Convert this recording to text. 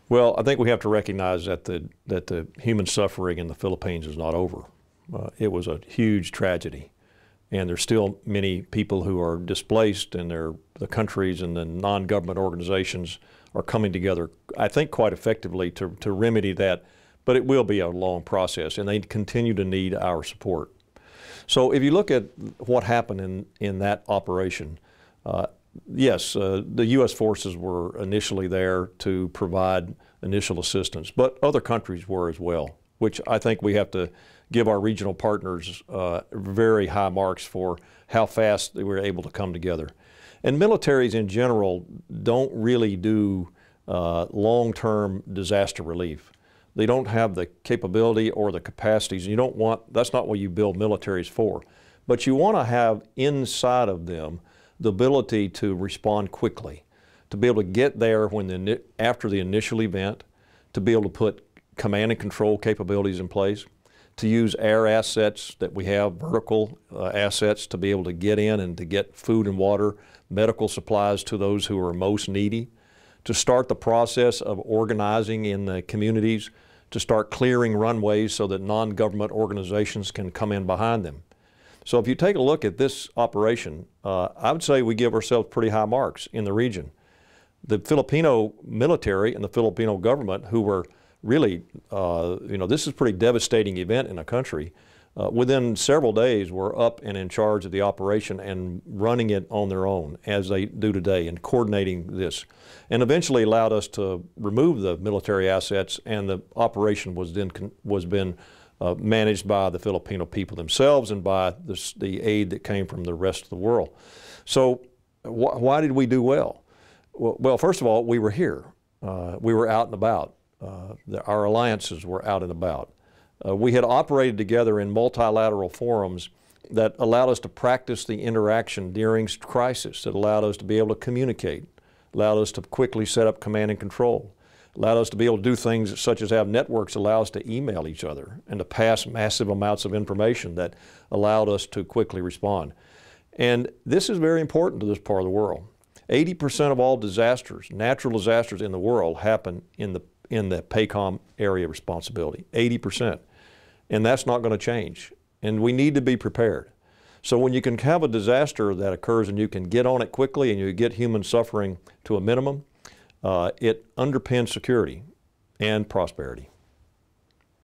Well, I think we have to recognize that the human suffering in the Philippines is not over. It was a huge tragedy, and there's still many people who are displaced, and the countries and the non-government organizations are coming together, I think, quite effectively to remedy that, but it will be a long process, and they continue to need our support. So if you look at what happened in that operation, yes, the U.S. forces were initially there to provide initial assistance, but other countries were as well, which I think we have to give our regional partners very high marks for how fast they were able to come together. And militaries in general don't really do long-term disaster relief. They don't have the capability or the capacities. You don't want, that's not what you build militaries for. But you want to have inside of them the ability to respond quickly, to be able to get there when after the initial event, to be able to put command and control capabilities in place, to use air assets that we have, vertical assets, to be able to get in and to get food and water, medical supplies to those who are most needy, to start the process of organizing in the communities, to start clearing runways so that non-government organizations can come in behind them. So if you take a look at this operation, I would say we give ourselves pretty high marks in the region. The Filipino military and the Filipino government, who were really, this is a pretty devastating event in a country, within several days were up and in charge of the operation and running it on their own, as they do today, and coordinating this. And eventually allowed us to remove the military assets, and the operation was then managed by the Filipino people themselves and by the aid that came from the rest of the world. So why did we do well? Well, first of all, we were here. We were out and about. Our alliances were out and about. We had operated together in multilateral forums that allowed us to practice the interaction during crisis, that allowed us to be able to communicate, allowed us to quickly set up command and control, allowed us to be able to do things such as have networks allow us to email each other and to pass massive amounts of information that allowed us to quickly respond. And this is very important to this part of the world. 80% of all disasters, natural disasters in the world, happen in the PACOM area of responsibility, 80%. And that's not going to change. And we need to be prepared. So when you can have a disaster that occurs and you can get on it quickly and you get human suffering to a minimum, it underpins security and prosperity.